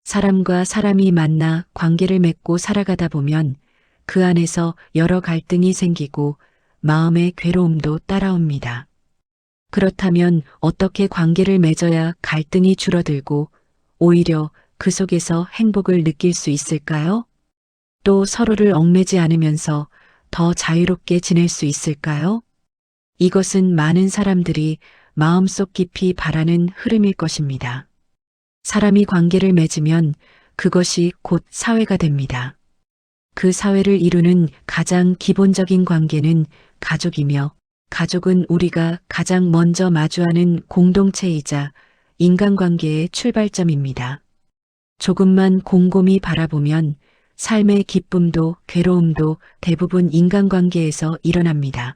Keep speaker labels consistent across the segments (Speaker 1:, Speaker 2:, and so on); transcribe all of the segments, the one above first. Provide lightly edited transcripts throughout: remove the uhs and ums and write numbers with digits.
Speaker 1: 사람과 사람이 만나 관계를 맺고 살아가다 보면 그 안에서 여러 갈등이 생기고 마음의 괴로움도 따라옵니다. 그렇다면 어떻게 관계를 맺어야 갈등이 줄어들고 오히려 그 속에서 행복을 느낄 수 있을까요? 또 서로를 얽매지 않으면서 더 자유롭게 지낼 수 있을까요? 이것은 많은 사람들이 마음속 깊이 바라는 흐름일 것입니다. 사람이 관계를 맺으면 그것이 곧 사회가 됩니다. 그 사회를 이루는 가장 기본적인 관계는 가족이며 가족은 우리가 가장 먼저 마주하는 공동체이자 인간관계의 출발점입니다. 조금만 곰곰이 바라보면 삶의 기쁨도 괴로움도 대부분 인간관계에서 일어납니다.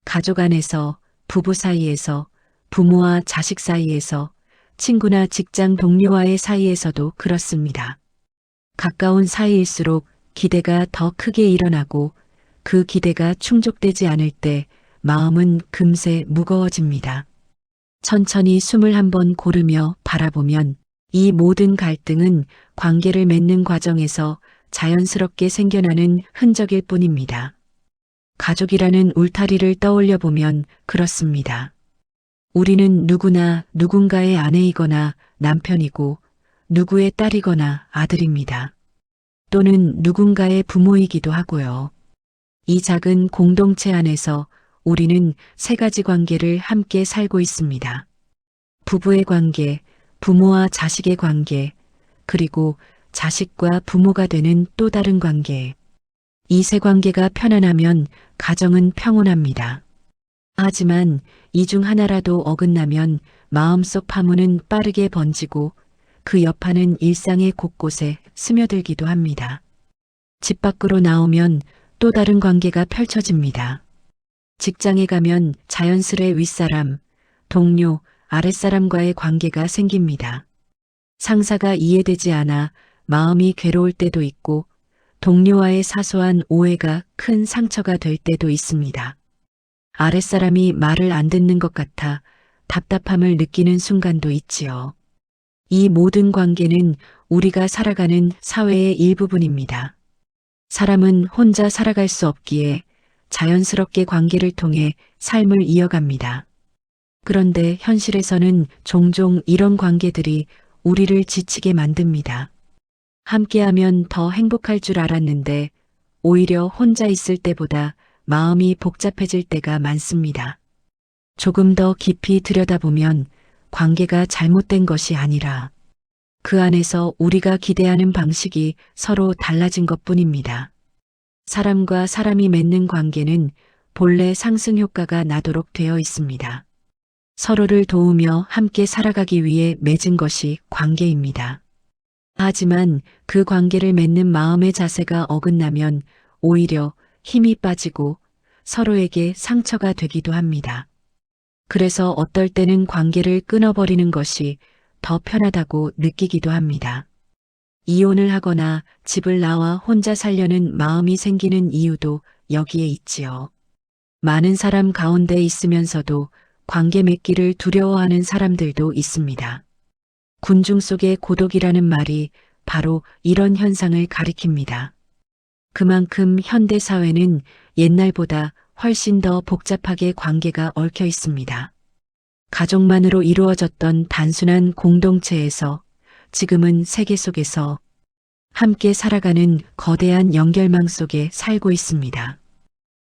Speaker 1: 가족 안에서, 부부 사이에서, 부모와 자식 사이에서, 친구나 직장 동료와의 사이에서도 그렇습니다. 가까운 사이일수록 기대가 더 크게 일어나고 그 기대가 충족되지 않을 때 마음은 금세 무거워집니다. 천천히 숨을 한번 고르며 바라보면 이 모든 갈등은 관계를 맺는 과정에서 자연스럽게 생겨나는 흔적일 뿐입니다. 가족이라는 울타리를 떠올려 보면 그렇습니다. 우리는 누구나 누군가의 아내이거나 남편이고 누구의 딸이거나 아들입니다. 또는 누군가의 부모이기도 하고요. 이 작은 공동체 안에서 우리는 세 가지 관계를 함께 살고 있습니다. 부부의 관계, 부모와 자식의 관계, 그리고 자식과 부모가 되는 또 다른 관계. 이 세 관계가 편안하면 가정은 평온합니다. 하지만 이 중 하나라도 어긋나면 마음속 파문은 빠르게 번지고 그 여파는 일상의 곳곳에 스며들기도 합니다. 집 밖으로 나오면 또 다른 관계가 펼쳐집니다. 직장에 가면 자연스레 윗사람, 동료, 아랫사람과의 관계가 생깁니다. 상사가 이해되지 않아 마음이 괴로울 때도 있고 동료와의 사소한 오해가 큰 상처가 될 때도 있습니다. 아랫사람이 말을 안 듣는 것 같아 답답함을 느끼는 순간도 있지요. 이 모든 관계는 우리가 살아가는 사회의 일부분입니다. 사람은 혼자 살아갈 수 없기에 자연스럽게 관계를 통해 삶을 이어갑니다. 그런데 현실에서는 종종 이런 관계들이 우리를 지치게 만듭니다. 함께하면 더 행복할 줄 알았는데 오히려 혼자 있을 때보다 마음이 복잡해질 때가 많습니다. 조금 더 깊이 들여다보면 관계가 잘못된 것이 아니라 그 안에서 우리가 기대하는 방식이 서로 달라진 것뿐입니다. 사람과 사람이 맺는 관계는 본래 상승 효과가 나도록 되어 있습니다. 서로를 도우며 함께 살아가기 위해 맺은 것이 관계입니다. 하지만 그 관계를 맺는 마음의 자세가 어긋나면 오히려 힘이 빠지고 서로에게 상처가 되기도 합니다. 그래서 어떨 때는 관계를 끊어버리는 것이 더 편하다고 느끼기도 합니다. 이혼을 하거나 집을 나와 혼자 살려는 마음이 생기는 이유도 여기에 있지요. 많은 사람 가운데 있으면서도 관계 맺기를 두려워하는 사람들도 있습니다. 군중 속의 고독이라는 말이 바로 이런 현상을 가리킵니다. 그만큼 현대 사회는 옛날보다 훨씬 더 복잡하게 관계가 얽혀 있습니다. 가족만으로 이루어졌던 단순한 공동체에서 지금은 세계 속에서 함께 살아가는 거대한 연결망 속에 살고 있습니다.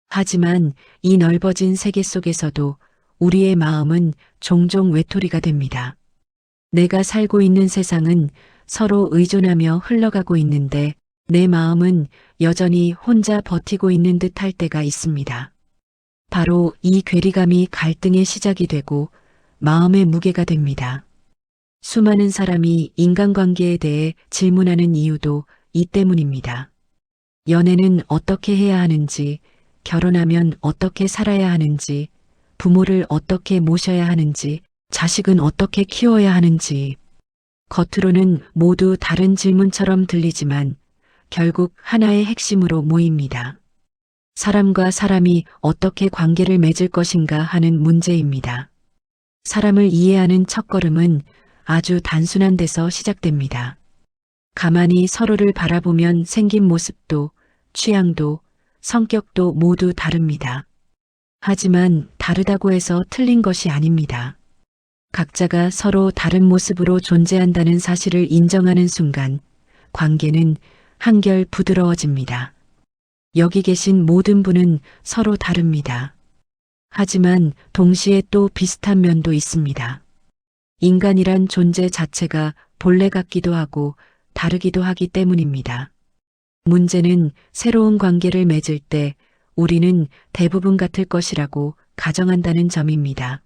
Speaker 1: 하지만 이 넓어진 세계 속에서도 우리의 마음은 종종 외톨이가 됩니다. 내가 살고 있는 세상은 서로 의존하며 흘러가고 있는데 내 마음은 여전히 혼자 버티고 있는 듯 할 때가 있습니다. 바로 이 괴리감이 갈등의 시작이 되고 마음의 무게가 됩니다. 수많은 사람이 인간관계에 대해 질문하는 이유도 이 때문입니다. 연애는 어떻게 해야 하는지, 결혼하면 어떻게 살아야 하는지, 부모를 어떻게 모셔야 하는지, 자식은 어떻게 키워야 하는지. 겉으로는 모두 다른 질문처럼 들리지만 결국 하나의 핵심으로 모입니다. 사람과 사람이 어떻게 관계를 맺을 것인가 하는 문제입니다. 사람을 이해하는 첫걸음은 아주 단순한 데서 시작됩니다. 가만히 서로를 바라보면 생긴 모습도, 취향도, 성격도 모두 다릅니다. 하지만 다르다고 해서 틀린 것이 아닙니다. 각자가 서로 다른 모습으로 존재한다는 사실을 인정하는 순간 관계는 한결 부드러워집니다. 여기 계신 모든 분은 서로 다릅니다. 하지만 동시에 또 비슷한 면도 있습니다. 인간이란 존재 자체가 본래 같기도 하고 다르기도 하기 때문입니다. 문제는 새로운 관계를 맺을 때 우리는 대부분 같을 것이라고 가정한다는 점입니다.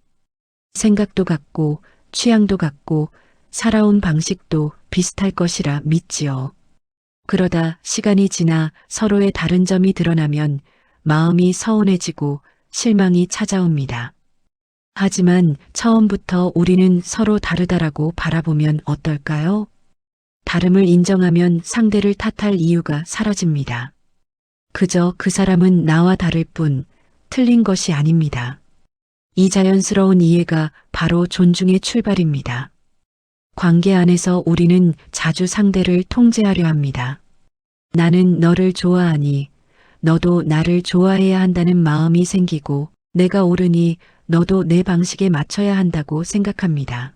Speaker 1: 생각도 같고 취향도 같고 살아온 방식도 비슷할 것이라 믿지요. 그러다 시간이 지나 서로의 다른 점이 드러나면 마음이 서운해지고 실망이 찾아옵니다. 하지만 처음부터 우리는 서로 다르다라고 바라보면 어떨까요? 다름을 인정하면 상대를 탓할 이유가 사라집니다. 그저 그 사람은 나와 다를 뿐 틀린 것이 아닙니다. 이 자연스러운 이해가 바로 존중의 출발입니다. 관계 안에서 우리는 자주 상대를 통제하려 합니다. 나는 너를 좋아하니 너도 나를 좋아해야 한다는 마음이 생기고 내가 옳으니 너도 내 방식에 맞춰야 한다고 생각합니다.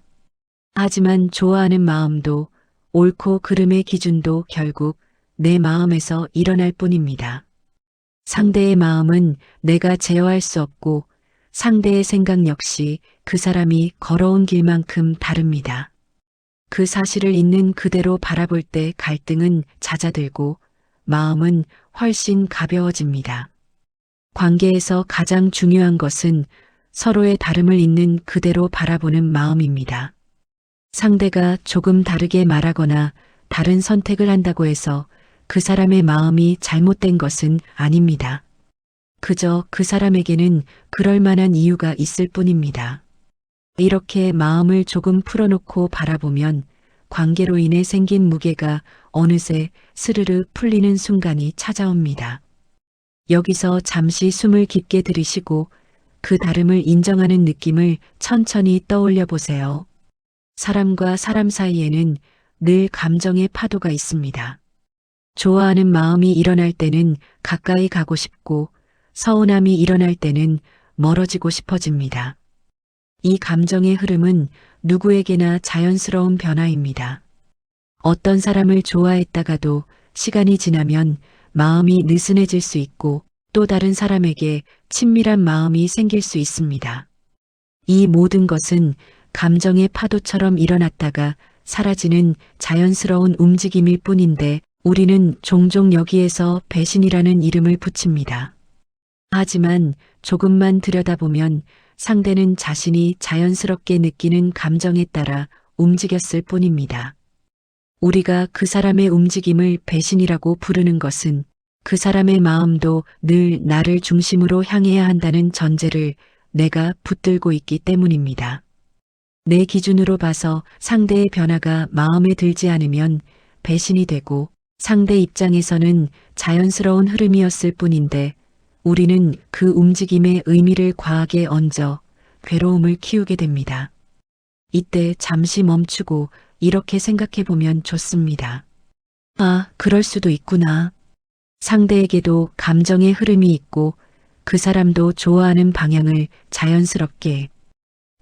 Speaker 1: 하지만 좋아하는 마음도 옳고 그름의 기준도 결국 내 마음에서 일어날 뿐입니다. 상대의 마음은 내가 제어할 수 없고 상대의 생각 역시 그 사람이 걸어온 길만큼 다릅니다. 그 사실을 있는 그대로 바라볼 때 갈등은 잦아들고 마음은 훨씬 가벼워집니다. 관계에서 가장 중요한 것은 서로의 다름을 있는 그대로 바라보는 마음입니다. 상대가 조금 다르게 말하거나 다른 선택을 한다고 해서 그 사람의 마음이 잘못된 것은 아닙니다. 그저 그 사람에게는 그럴 만한 이유가 있을 뿐입니다. 이렇게 마음을 조금 풀어놓고 바라보면 관계로 인해 생긴 무게가 어느새 스르르 풀리는 순간이 찾아옵니다. 여기서 잠시 숨을 깊게 들이쉬고 그 다름을 인정하는 느낌을 천천히 떠올려 보세요. 사람과 사람 사이에는 늘 감정의 파도가 있습니다. 좋아하는 마음이 일어날 때는 가까이 가고 싶고 서운함이 일어날 때는 멀어지고 싶어집니다. 이 감정의 흐름은 누구에게나 자연스러운 변화입니다. 어떤 사람을 좋아했다가도 시간이 지나면 마음이 느슨해질 수 있고 또 다른 사람에게 친밀한 마음이 생길 수 있습니다. 이 모든 것은 감정의 파도처럼 일어났다가 사라지는 자연스러운 움직임일 뿐인데 우리는 종종 여기에서 배신이라는 이름을 붙입니다. 하지만 조금만 들여다보면 상대는 자신이 자연스럽게 느끼는 감정에 따라 움직였을 뿐입니다. 우리가 그 사람의 움직임을 배신이라고 부르는 것은 그 사람의 마음도 늘 나를 중심으로 향해야 한다는 전제를 내가 붙들고 있기 때문입니다. 내 기준으로 봐서 상대의 변화가 마음에 들지 않으면 배신이 되고 상대 입장에서는 자연스러운 흐름이었을 뿐인데 우리는 그 움직임의 의미를 과하게 얹어 괴로움을 키우게 됩니다. 이때 잠시 멈추고 이렇게 생각해 보면 좋습니다. 아, 그럴 수도 있구나. 상대에게도 감정의 흐름이 있고 그 사람도 좋아하는 방향을 자연스럽게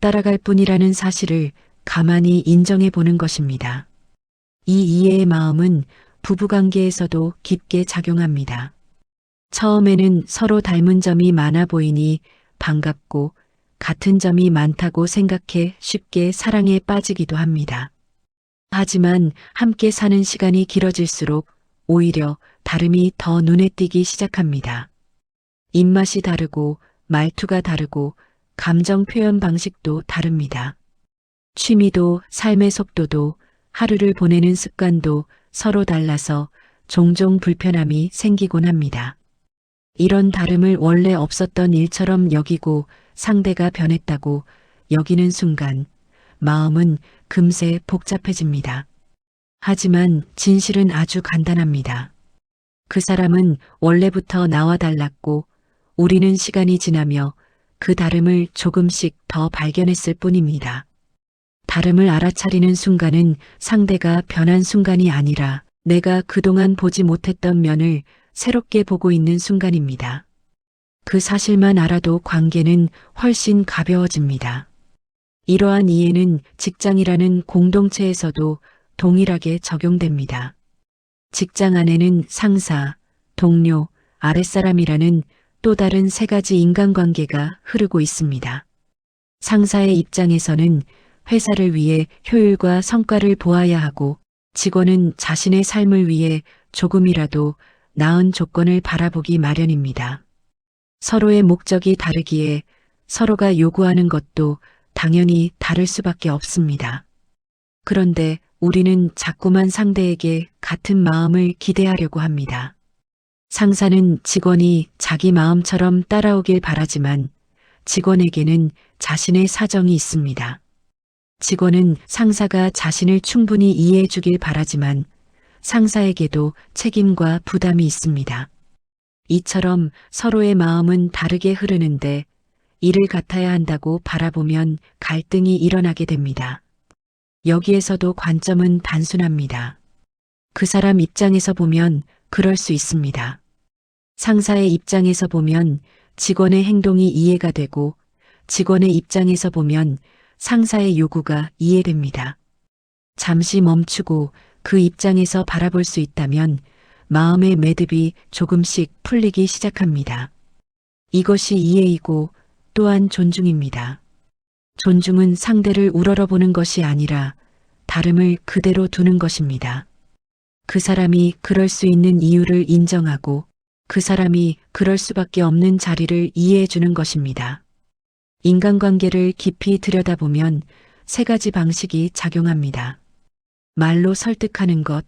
Speaker 1: 따라갈 뿐이라는 사실을 가만히 인정해 보는 것입니다. 이 이해의 마음은 부부관계에서도 깊게 작용합니다. 처음에는 서로 닮은 점이 많아 보이니 반갑고 같은 점이 많다고 생각해 쉽게 사랑에 빠지기도 합니다. 하지만 함께 사는 시간이 길어질수록 오히려 다름이 더 눈에 띄기 시작합니다. 입맛이 다르고 말투가 다르고 감정 표현 방식도 다릅니다. 취미도 삶의 속도도 하루를 보내는 습관도 서로 달라서 종종 불편함이 생기곤 합니다. 이런 다름을 원래 없었던 일처럼 여기고 상대가 변했다고 여기는 순간 마음은 금세 복잡해집니다. 하지만 진실은 아주 간단합니다. 그 사람은 원래부터 나와 달랐고 우리는 시간이 지나며 그 다름을 조금씩 더 발견했을 뿐입니다. 다름을 알아차리는 순간은 상대가 변한 순간이 아니라 내가 그동안 보지 못했던 면을 새롭게 보고 있는 순간입니다. 그 사실만 알아도 관계는 훨씬 가벼워집니다. 이러한 이해는 직장이라는 공동체에서도 동일하게 적용됩니다. 직장 안에는 상사, 동료, 아랫사람이라는 또 다른 세 가지 인간관계가 흐르고 있습니다. 상사의 입장에서는 회사를 위해 효율과 성과를 보아야 하고, 직원은 자신의 삶을 위해 조금이라도 나은 조건을 바라보기 마련입니다. 서로의 목적이 다르기에 서로가 요구하는 것도 당연히 다를 수밖에 없습니다. 그런데 우리는 자꾸만 상대에게 같은 마음을 기대하려고 합니다. 상사는 직원이 자기 마음처럼 따라오길 바라지만 직원에게는 자신의 사정이 있습니다. 직원은 상사가 자신을 충분히 이해해 주길 바라지만 상사에게도 책임과 부담이 있습니다. 이처럼 서로의 마음은 다르게 흐르는데 이를 같아야 한다고 바라보면 갈등이 일어나게 됩니다. 여기에서도 관점은 단순합니다. 그 사람 입장에서 보면 그럴 수 있습니다. 상사의 입장에서 보면 직원의 행동이 이해가 되고, 직원의 입장에서 보면 상사의 요구가 이해됩니다. 잠시 멈추고 그 입장에서 바라볼 수 있다면 마음의 매듭이 조금씩 풀리기 시작합니다. 이것이 이해이고 또한 존중입니다. 존중은 상대를 우러러보는 것이 아니라 다름을 그대로 두는 것입니다. 그 사람이 그럴 수 있는 이유를 인정하고 그 사람이 그럴 수밖에 없는 자리를 이해해 주는 것입니다. 인간관계를 깊이 들여다보면 세 가지 방식이 작용합니다. 말로 설득하는 것,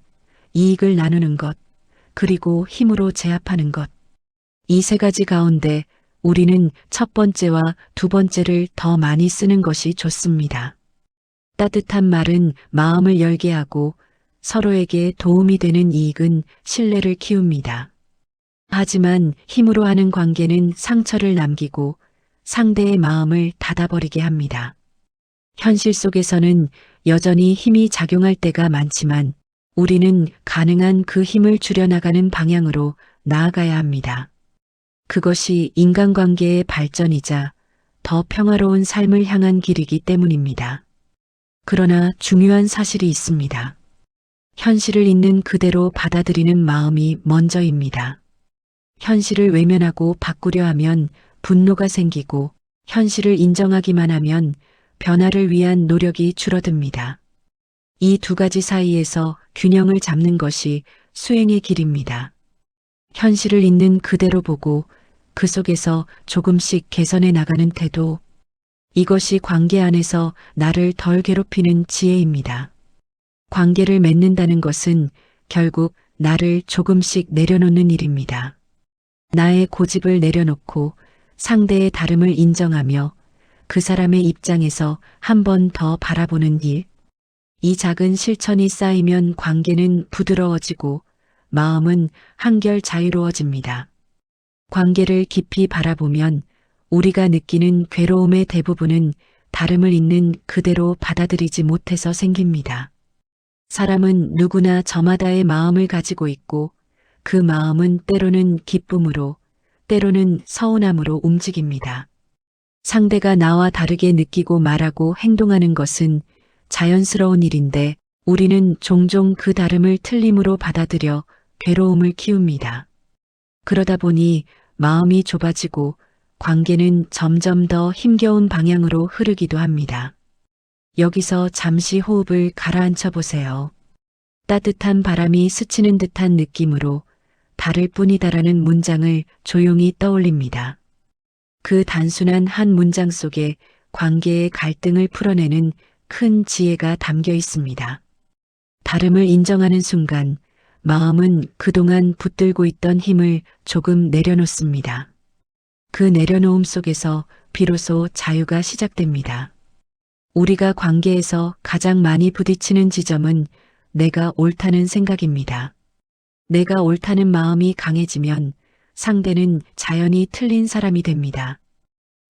Speaker 1: 이익을 나누는 것, 그리고 힘으로 제압하는 것. 이 세 가지 가운데 우리는 첫 번째와 두 번째를 더 많이 쓰는 것이 좋습니다. 따뜻한 말은 마음을 열게 하고 서로에게 도움이 되는 이익은 신뢰를 키웁니다. 하지만 힘으로 하는 관계는 상처를 남기고 상대의 마음을 닫아버리게 합니다. 현실 속에서는 여전히 힘이 작용할 때가 많지만 우리는 가능한 그 힘을 줄여나가는 방향으로 나아가야 합니다. 그것이 인간관계의 발전이자 더 평화로운 삶을 향한 길이기 때문입니다. 그러나 중요한 사실이 있습니다. 현실을 있는 그대로 받아들이는 마음이 먼저입니다. 현실을 외면하고 바꾸려 하면 분노가 생기고, 현실을 인정하기만 하면 변화를 위한 노력이 줄어듭니다. 이 두 가지 사이에서 균형을 잡는 것이 수행의 길입니다. 현실을 있는 그대로 보고 그 속에서 조금씩 개선해 나가는 태도, 이것이 관계 안에서 나를 덜 괴롭히는 지혜입니다. 관계를 맺는다는 것은 결국 나를 조금씩 내려놓는 일입니다. 나의 고집을 내려놓고 상대의 다름을 인정하며 그 사람의 입장에서 한 번 더 바라보는 일. 이 작은 실천이 쌓이면 관계는 부드러워지고 마음은 한결 자유로워집니다. 관계를 깊이 바라보면 우리가 느끼는 괴로움의 대부분은 다름을 있는 그대로 받아들이지 못해서 생깁니다. 사람은 누구나 저마다의 마음을 가지고 있고 그 마음은 때로는 기쁨으로, 때로는 서운함으로 움직입니다. 상대가 나와 다르게 느끼고 말하고 행동하는 것은 자연스러운 일인데 우리는 종종 그 다름을 틀림으로 받아들여 괴로움을 키웁니다. 그러다 보니 마음이 좁아지고 관계는 점점 더 힘겨운 방향으로 흐르기도 합니다. 여기서 잠시 호흡을 가라앉혀 보세요. 따뜻한 바람이 스치는 듯한 느낌으로 다를 뿐이다라는 문장을 조용히 떠올립니다. 그 단순한 한 문장 속에 관계의 갈등을 풀어내는 큰 지혜가 담겨 있습니다. 다름을 인정하는 순간 마음은 그동안 붙들고 있던 힘을 조금 내려놓습니다. 그 내려놓음 속에서 비로소 자유가 시작됩니다. 우리가 관계에서 가장 많이 부딪히는 지점은 내가 옳다는 생각입니다. 내가 옳다는 마음이 강해지면 상대는 자연히 틀린 사람이 됩니다.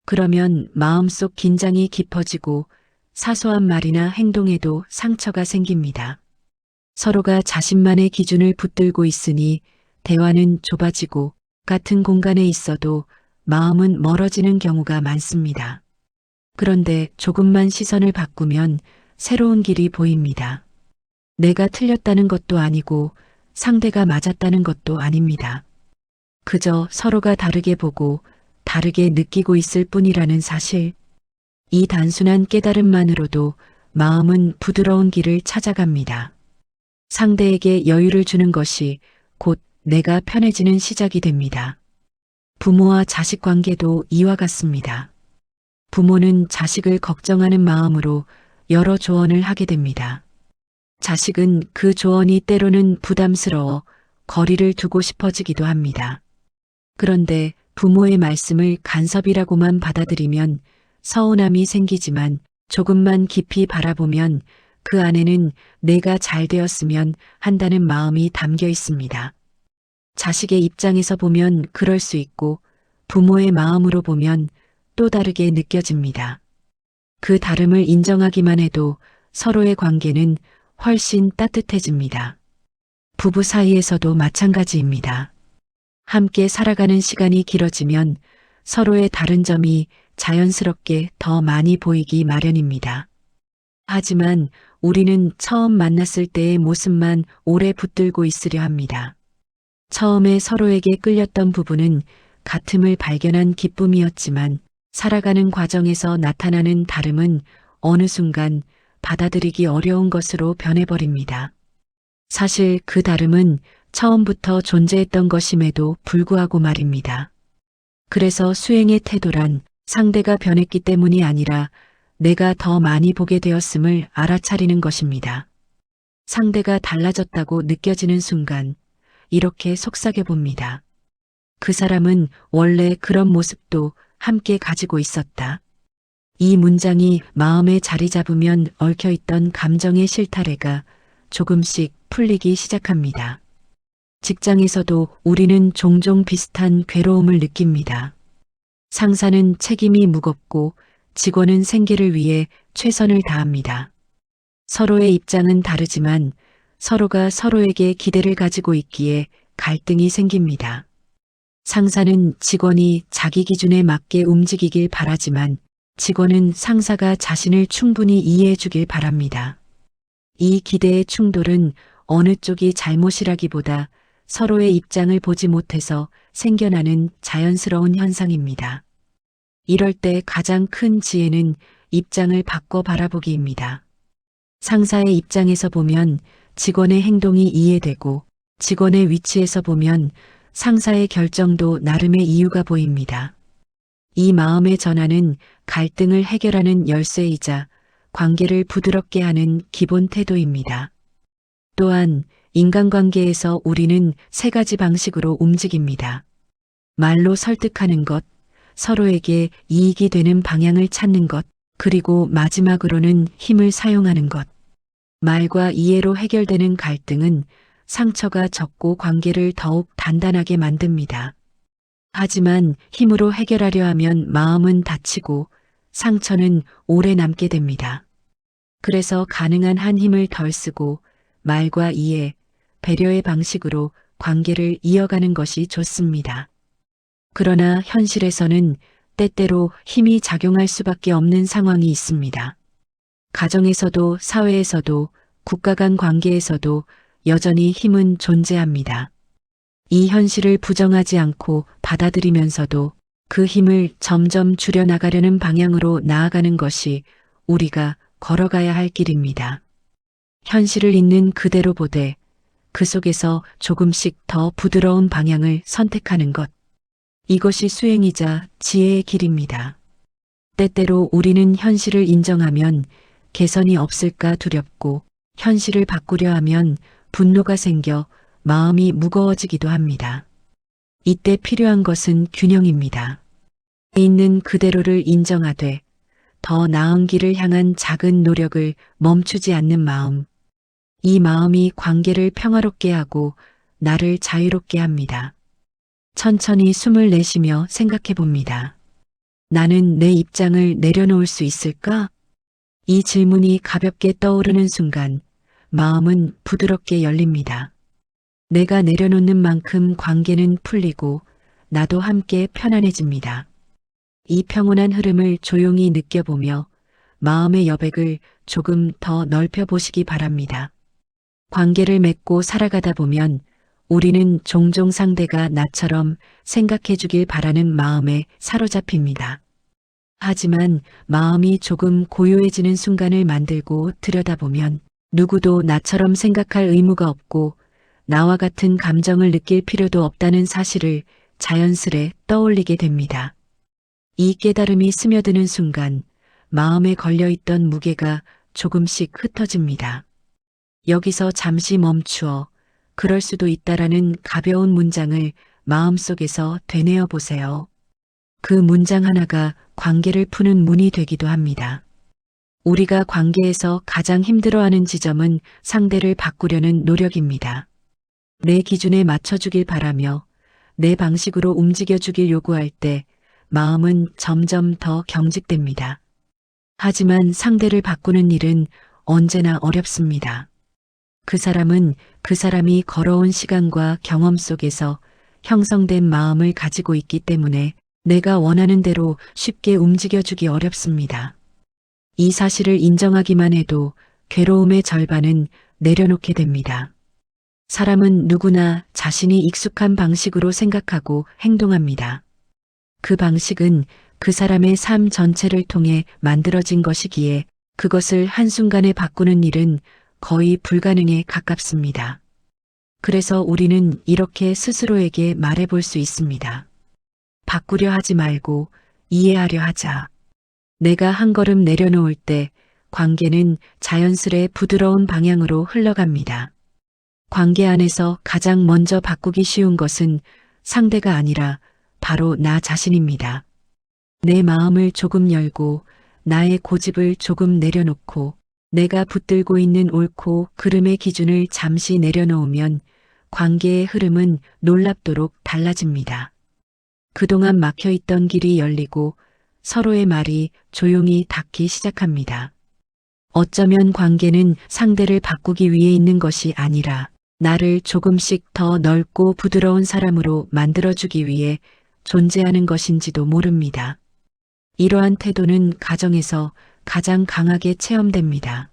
Speaker 1: 그러면 마음속 긴장이 깊어지고 사소한 말이나 행동에도 상처가 생깁니다. 서로가 자신만의 기준을 붙들고 있으니 대화는 좁아지고 같은 공간에 있어도 마음은 멀어지는 경우가 많습니다. 그런데 조금만 시선을 바꾸면 새로운 길이 보입니다. 내가 틀렸다는 것도 아니고 상대가 맞았다는 것도 아닙니다. 그저 서로가 다르게 보고 다르게 느끼고 있을 뿐이라는 사실. 이 단순한 깨달음만으로도 마음은 부드러운 길을 찾아갑니다. 상대에게 여유를 주는 것이 곧 내가 편해지는 시작이 됩니다. 부모와 자식 관계도 이와 같습니다. 부모는 자식을 걱정하는 마음으로 여러 조언을 하게 됩니다. 자식은 그 조언이 때로는 부담스러워 거리를 두고 싶어지기도 합니다. 그런데 부모의 말씀을 간섭이라고만 받아들이면 서운함이 생기지만 조금만 깊이 바라보면 그 안에는 내가 잘 되었으면 한다는 마음이 담겨 있습니다. 자식의 입장에서 보면 그럴 수 있고 부모의 마음으로 보면 또 다르게 느껴집니다. 그 다름을 인정하기만 해도 서로의 관계는 훨씬 따뜻해집니다. 부부 사이에서도 마찬가지입니다. 함께 살아가는 시간이 길어지면 서로의 다른 점이 자연스럽게 더 많이 보이기 마련입니다. 하지만 우리는 처음 만났을 때의 모습만 오래 붙들고 있으려 합니다. 처음에 서로에게 끌렸던 부분은 같음을 발견한 기쁨이었지만 살아가는 과정에서 나타나는 다름은 어느 순간 받아들이기 어려운 것으로 변해버립니다. 사실 그 다름은 처음부터 존재했던 것임에도 불구하고 말입니다. 그래서 수행의 태도란 상대가 변했기 때문이 아니라 내가 더 많이 보게 되었음을 알아차리는 것입니다. 상대가 달라졌다고 느껴지는 순간 이렇게 속삭여 봅니다. 그 사람은 원래 그런 모습도 함께 가지고 있었다. 이 문장이 마음에 자리 잡으면 얽혀있던 감정의 실타래가 조금씩 풀리기 시작합니다. 직장에서도 우리는 종종 비슷한 괴로움을 느낍니다. 상사는 책임이 무겁고 직원은 생계를 위해 최선을 다합니다. 서로의 입장은 다르지만 서로가 서로에게 기대를 가지고 있기에 갈등이 생깁니다. 상사는 직원이 자기 기준에 맞게 움직이길 바라지만 직원은 상사가 자신을 충분히 이해해 주길 바랍니다. 이 기대의 충돌은 어느 쪽이 잘못이라기보다 서로의 입장을 보지 못해서 생겨나는 자연스러운 현상입니다. 이럴 때 가장 큰 지혜는 입장을 바꿔 바라보기입니다. 상사의 입장에서 보면 직원의 행동이 이해되고 직원의 위치에서 보면 상사의 결정도 나름의 이유가 보입니다. 이 마음의 전환은 갈등을 해결하는 열쇠이자 관계를 부드럽게 하는 기본 태도입니다. 또한 인간관계에서 우리는 세 가지 방식으로 움직입니다. 말로 설득하는 것, 서로에게 이익이 되는 방향을 찾는 것, 그리고 마지막으로는 힘을 사용하는 것. 말과 이해로 해결되는 갈등은 상처가 적고 관계를 더욱 단단하게 만듭니다. 하지만 힘으로 해결하려 하면 마음은 다치고 상처는 오래 남게 됩니다. 그래서 가능한 한 힘을 덜 쓰고 말과 이해, 배려의 방식으로 관계를 이어가는 것이 좋습니다. 그러나 현실에서는 때때로 힘이 작용할 수밖에 없는 상황이 있습니다. 가정에서도 사회에서도 국가 간 관계에서도 여전히 힘은 존재합니다. 이 현실을 부정하지 않고 받아들이면서도 그 힘을 점점 줄여나가려는 방향으로 나아가는 것이 우리가 걸어가야 할 길입니다. 현실을 있는 그대로 보되 그 속에서 조금씩 더 부드러운 방향을 선택하는 것. 이것이 수행이자 지혜의 길입니다. 때때로 우리는 현실을 인정하면 개선이 없을까 두렵고 현실을 바꾸려 하면 분노가 생겨 마음이 무거워지기도 합니다. 이때 필요한 것은 균형입니다. 있는 그대로를 인정하되 더 나은 길을 향한 작은 노력을 멈추지 않는 마음. 이 마음이 관계를 평화롭게 하고 나를 자유롭게 합니다. 천천히 숨을 내쉬며 생각해 봅니다. 나는 내 입장을 내려놓을 수 있을까? 이 질문이 가볍게 떠오르는 순간 마음은 부드럽게 열립니다. 내가 내려놓는 만큼 관계는 풀리고 나도 함께 편안해집니다. 이 평온한 흐름을 조용히 느껴보며 마음의 여백을 조금 더 넓혀 보시기 바랍니다. 관계를 맺고 살아가다 보면 우리는 종종 상대가 나처럼 생각해 주길 바라는 마음에 사로잡힙니다. 하지만 마음이 조금 고요해지는 순간을 만들고 들여다보면 누구도 나처럼 생각할 의무가 없고 나와 같은 감정을 느낄 필요도 없다는 사실을 자연스레 떠올리게 됩니다. 이 깨달음이 스며드는 순간 마음에 걸려있던 무게가 조금씩 흩어집니다. 여기서 잠시 멈추어 그럴 수도 있다라는 가벼운 문장을 마음속에서 되뇌어 보세요. 그 문장 하나가 관계를 푸는 문이 되기도 합니다. 우리가 관계에서 가장 힘들어하는 지점은 상대를 바꾸려는 노력입니다. 내 기준에 맞춰주길 바라며 내 방식으로 움직여주길 요구할 때 마음은 점점 더 경직됩니다. 하지만 상대를 바꾸는 일은 언제나 어렵습니다. 그 사람은 그 사람이 걸어온 시간과 경험 속에서 형성된 마음을 가지고 있기 때문에 내가 원하는 대로 쉽게 움직여주기 어렵습니다. 이 사실을 인정하기만 해도 괴로움의 절반은 내려놓게 됩니다. 사람은 누구나 자신이 익숙한 방식으로 생각하고 행동합니다. 그 방식은 그 사람의 삶 전체를 통해 만들어진 것이기에 그것을 한순간에 바꾸는 일은 거의 불가능에 가깝습니다. 그래서 우리는 이렇게 스스로에게 말해볼 수 있습니다. 바꾸려 하지 말고 이해하려 하자. 내가 한 걸음 내려놓을 때 관계는 자연스레 부드러운 방향으로 흘러갑니다. 관계 안에서 가장 먼저 바꾸기 쉬운 것은 상대가 아니라 바로 나 자신입니다. 내 마음을 조금 열고 나의 고집을 조금 내려놓고 내가 붙들고 있는 옳고 그름의 기준을 잠시 내려놓으면 관계의 흐름은 놀랍도록 달라집니다. 그동안 막혀있던 길이 열리고 서로의 말이 조용히 닿기 시작합니다. 어쩌면 관계는 상대를 바꾸기 위해 있는 것이 아니라 나를 조금씩 더 넓고 부드러운 사람으로 만들어주기 위해 존재하는 것인지도 모릅니다. 이러한 태도는 가정에서 가장 강하게 체험됩니다.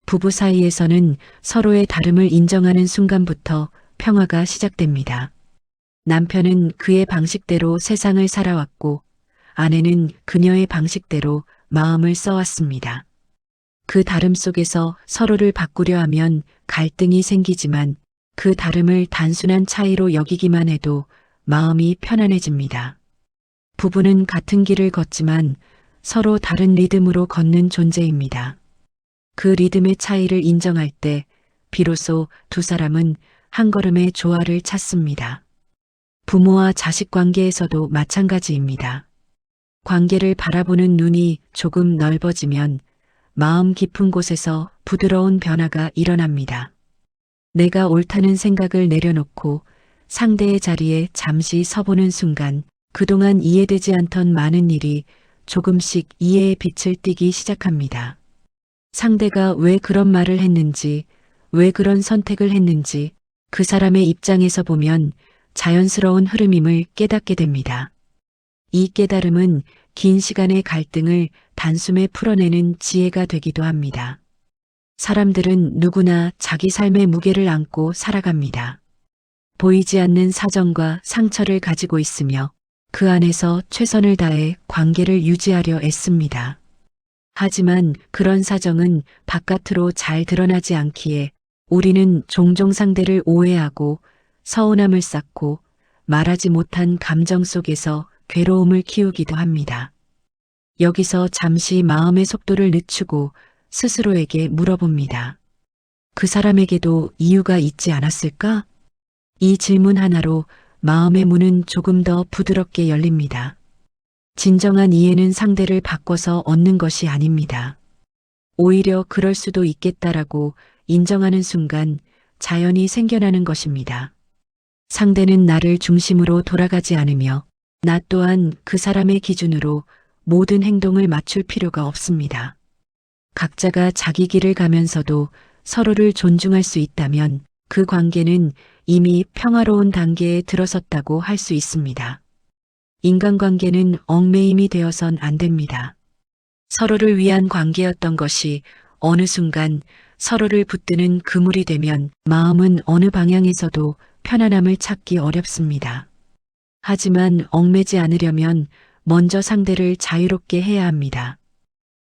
Speaker 1: 부부 사이에서는 서로의 다름을 인정하는 순간부터 평화가 시작됩니다. 남편은 그의 방식대로 세상을 살아왔고 아내는 그녀의 방식대로 마음을 써왔습니다. 그 다름 속에서 서로를 바꾸려 하면 갈등이 생기지만 그 다름을 단순한 차이로 여기기만 해도 마음이 편안해집니다. 부부는 같은 길을 걷지만 서로 다른 리듬으로 걷는 존재입니다. 그 리듬의 차이를 인정할 때 비로소 두 사람은 한 걸음의 조화를 찾습니다. 부모와 자식 관계에서도 마찬가지입니다. 관계를 바라보는 눈이 조금 넓어지면 마음 깊은 곳에서 부드러운 변화가 일어납니다. 내가 옳다는 생각을 내려놓고 상대의 자리에 잠시 서보는 순간 그동안 이해되지 않던 많은 일이 조금씩 이해의 빛을 띠기 시작합니다. 상대가 왜 그런 말을 했는지, 왜 그런 선택을 했는지 그 사람의 입장에서 보면 자연스러운 흐름임을 깨닫게 됩니다. 이 깨달음은 긴 시간의 갈등을 단숨에 풀어내는 지혜가 되기도 합니다. 사람들은 누구나 자기 삶의 무게를 안고 살아갑니다. 보이지 않는 사정과 상처를 가지고 있으며 그 안에서 최선을 다해 관계를 유지하려 애씁니다. 하지만 그런 사정은 바깥으로 잘 드러나지 않기에 우리는 종종 상대를 오해하고 서운함을 쌓고 말하지 못한 감정 속에서 괴로움을 키우기도 합니다. 여기서 잠시 마음의 속도를 늦추고 스스로에게 물어봅니다. 그 사람에게도 이유가 있지 않았을까? 이 질문 하나로 마음의 문은 조금 더 부드럽게 열립니다. 진정한 이해는 상대를 바꿔서 얻는 것이 아닙니다. 오히려 그럴 수도 있겠다라고 인정하는 순간 자연이 생겨나는 것입니다. 상대는 나를 중심으로 돌아가지 않으며 나 또한 그 사람의 기준으로 모든 행동을 맞출 필요가 없습니다. 각자가 자기 길을 가면서도 서로를 존중할 수 있다면 그 관계는 이미 평화로운 단계에 들어섰다고 할 수 있습니다. 인간관계는 얽매임이 되어선 안 됩니다. 서로를 위한 관계였던 것이 어느 순간 서로를 붙드는 그물이 되면 마음은 어느 방향에서도 편안함을 찾기 어렵습니다. 하지만 얽매지 않으려면 먼저 상대를 자유롭게 해야 합니다.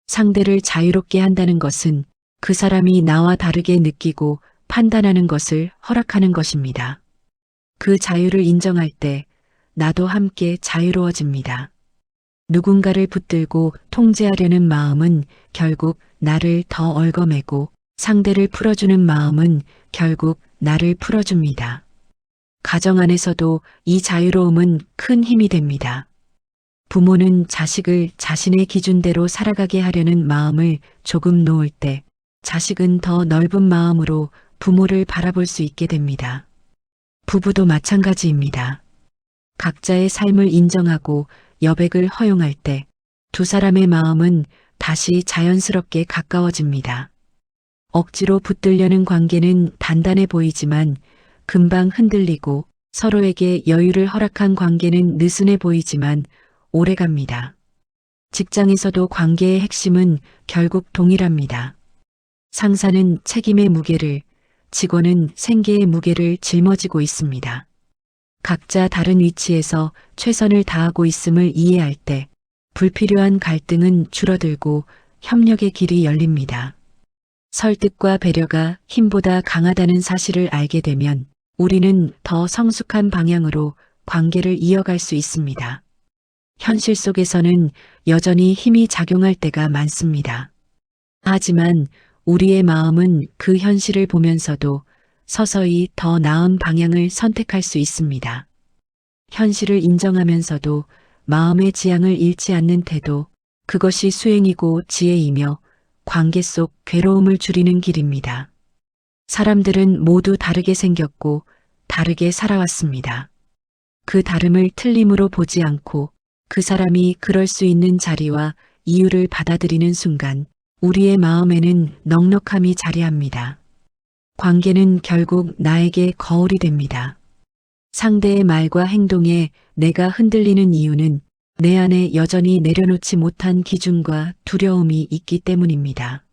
Speaker 1: 상대를 자유롭게 한다는 것은 그 사람이 나와 다르게 느끼고 판단하는 것을 허락하는 것입니다. 그 자유를 인정할 때 나도 함께 자유로워집니다. 누군가를 붙들고 통제하려는 마음은 결국 나를 더 얽어매고 상대를 풀어주는 마음은 결국 나를 풀어줍니다. 가정 안에서도 이 자유로움은 큰 힘이 됩니다. 부모는 자식을 자신의 기준대로 살아가게 하려는 마음을 조금 놓을 때 자식은 더 넓은 마음으로 부모를 바라볼 수 있게 됩니다. 부부도 마찬가지입니다. 각자의 삶을 인정하고 여백을 허용할 때 두 사람의 마음은 다시 자연스럽게 가까워집니다. 억지로 붙들려는 관계는 단단해 보이지만 금방 흔들리고 서로에게 여유를 허락한 관계는 느슨해 보이지만 오래갑니다. 직장에서도 관계의 핵심은 결국 동일합니다. 상사는 책임의 무게를, 직원은 생계의 무게를 짊어지고 있습니다. 각자 다른 위치에서 최선을 다하고 있음을 이해할 때 불필요한 갈등은 줄어들고 협력의 길이 열립니다. 설득과 배려가 힘보다 강하다는 사실을 알게 되면 우리는 더 성숙한 방향으로 관계를 이어갈 수 있습니다. 현실 속에서는 여전히 힘이 작용할 때가 많습니다. 하지만 우리의 마음은 그 현실을 보면서도 서서히 더 나은 방향을 선택할 수 있습니다. 현실을 인정하면서도 마음의 지향을 잃지 않는 태도, 그것이 수행이고 지혜이며 관계 속 괴로움을 줄이는 길입니다. 사람들은 모두 다르게 생겼고 다르게 살아왔습니다. 그 다름을 틀림으로 보지 않고 그 사람이 그럴 수 있는 자리와 이유를 받아들이는 순간 우리의 마음에는 넉넉함이 자리합니다. 관계는 결국 나에게 거울이 됩니다. 상대의 말과 행동에 내가 흔들리는 이유는 내 안에 여전히 내려놓지 못한 기준과 두려움이 있기 때문입니다.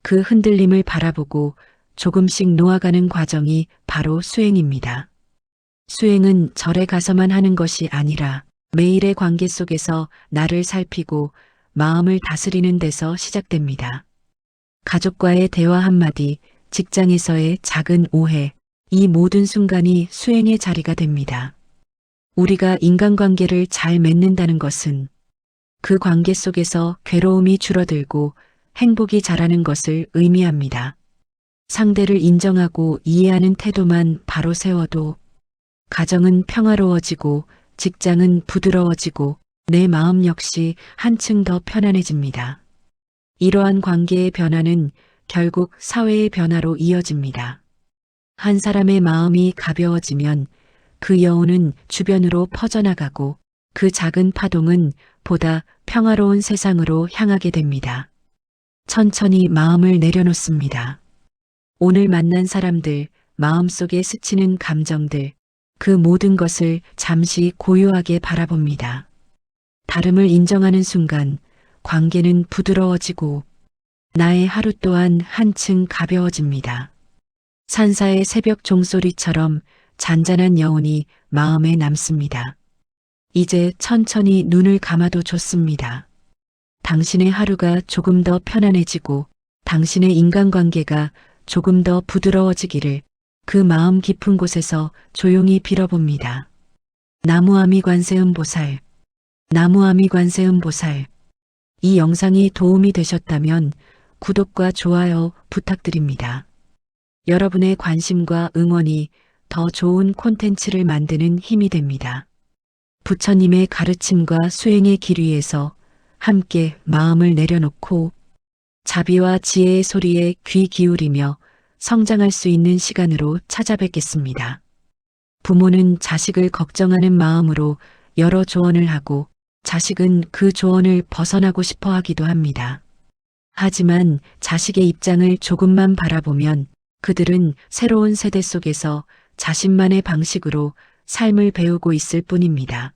Speaker 1: 그 흔들림을 바라보고 조금씩 놓아가는 과정이 바로 수행입니다. 수행은 절에 가서만 하는 것이 아니라 매일의 관계 속에서 나를 살피고 마음을 다스리는 데서 시작됩니다. 가족과의 대화 한마디, 직장에서의 작은 오해, 이 모든 순간이 수행의 자리가 됩니다. 우리가 인간관계를 잘 맺는다는 것은 그 관계 속에서 괴로움이 줄어들고 행복이 자라는 것을 의미합니다. 상대를 인정하고 이해하는 태도만 바로 세워도 가정은 평화로워지고 직장은 부드러워지고 내 마음 역시 한층 더 편안해집니다. 이러한 관계의 변화는 결국 사회의 변화로 이어집니다. 한 사람의 마음이 가벼워지면 그 여운은 주변으로 퍼져나가고 그 작은 파동은 보다 평화로운 세상으로 향하게 됩니다. 천천히 마음을 내려놓습니다. 오늘 만난 사람들, 마음속에 스치는 감정들, 그 모든 것을 잠시 고요하게 바라봅니다. 다름을 인정하는 순간 관계는 부드러워지고 나의 하루 또한 한층 가벼워집니다. 산사의 새벽 종소리처럼 잔잔한 여운이 마음에 남습니다. 이제 천천히 눈을 감아도 좋습니다. 당신의 하루가 조금 더 편안해지고 당신의 인간관계가 조금 더 부드러워지기를 그 마음 깊은 곳에서 조용히 빌어봅니다. 나무아미 관세음보살, 나무아미 관세음보살. 이 영상이 도움이 되셨다면 구독과 좋아요 부탁드립니다. 여러분의 관심과 응원이 더 좋은 콘텐츠를 만드는 힘이 됩니다. 부처님의 가르침과 수행의 길 위에서 함께 마음을 내려놓고 자비와 지혜의 소리에 귀 기울이며 성장할 수 있는 시간으로 찾아뵙겠습니다. 부모는 자식을 걱정하는 마음으로 여러 조언을 하고 자식은 그 조언을 벗어나고 싶어 하기도 합니다. 하지만 자식의 입장을 조금만 바라보면 그들은 새로운 세대 속에서 자신만의 방식으로 삶을 배우고 있을 뿐입니다.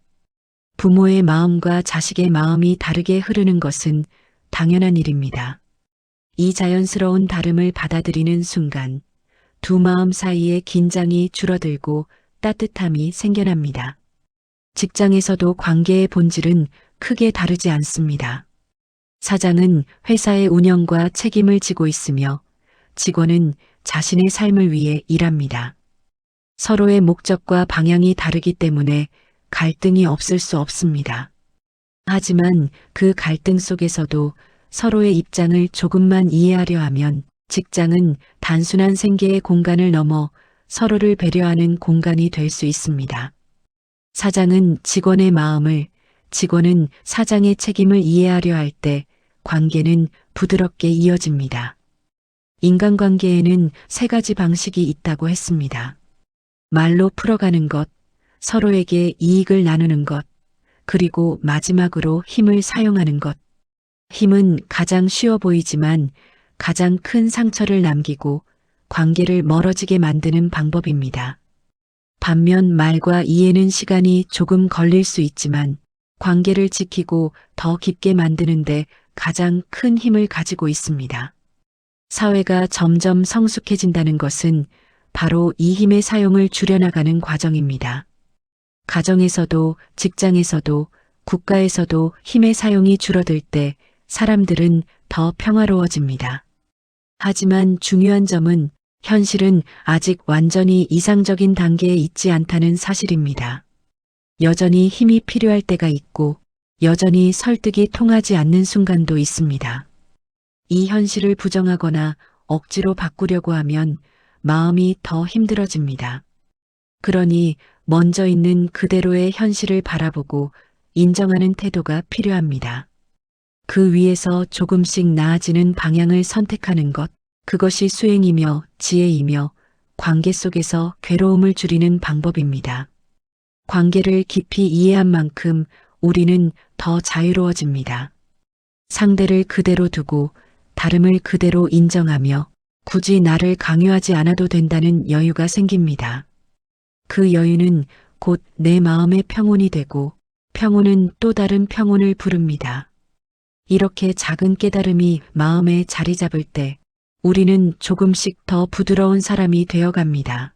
Speaker 1: 부모의 마음과 자식의 마음이 다르게 흐르는 것은 당연한 일입니다. 이 자연스러운 다름을 받아들이는 순간 두 마음 사이의 긴장이 줄어들고 따뜻함이 생겨납니다. 직장에서도 관계의 본질은 크게 다르지 않습니다. 사장은 회사의 운영과 책임을 지고 있으며 직원은 자신의 삶을 위해 일합니다. 서로의 목적과 방향이 다르기 때문에 갈등이 없을 수 없습니다. 하지만 그 갈등 속에서도 서로의 입장을 조금만 이해하려 하면 직장은 단순한 생계의 공간을 넘어 서로를 배려하는 공간이 될 수 있습니다. 사장은 직원의 마음을, 직원은 사장의 책임을 이해하려 할 때 관계는 부드럽게 이어집니다. 인간관계에는 세 가지 방식이 있다고 했습니다. 말로 풀어가는 것, 서로에게 이익을 나누는 것, 그리고 마지막으로 힘을 사용하는 것. 힘은 가장 쉬워 보이지만 가장 큰 상처를 남기고 관계를 멀어지게 만드는 방법입니다. 반면 말과 이해는 시간이 조금 걸릴 수 있지만 관계를 지키고 더 깊게 만드는데 가장 큰 힘을 가지고 있습니다. 사회가 점점 성숙해진다는 것은 바로 이 힘의 사용을 줄여나가는 과정입니다. 가정에서도 직장에서도 국가에서도 힘의 사용이 줄어들 때 사람들은 더 평화로워집니다. 하지만 중요한 점은 현실은 아직 완전히 이상적인 단계에 있지 않다는 사실입니다. 여전히 힘이 필요할 때가 있고 여전히 설득이 통하지 않는 순간도 있습니다. 이 현실을 부정하거나 억지로 바꾸려고 하면 마음이 더 힘들어집니다. 그러니 먼저 있는 그대로의 현실을 바라보고 인정하는 태도가 필요합니다. 그 위에서 조금씩 나아지는 방향을 선택하는 것, 그것이 수행이며 지혜이며 관계 속에서 괴로움을 줄이는 방법입니다. 관계를 깊이 이해한 만큼 우리는 더 자유로워집니다. 상대를 그대로 두고 다름을 그대로 인정하며 굳이 나를 강요하지 않아도 된다는 여유가 생깁니다. 그 여유는 곧 내 마음의 평온이 되고 평온은 또 다른 평온을 부릅니다. 이렇게 작은 깨달음이 마음에 자리 잡을 때 우리는 조금씩 더 부드러운 사람이 되어갑니다.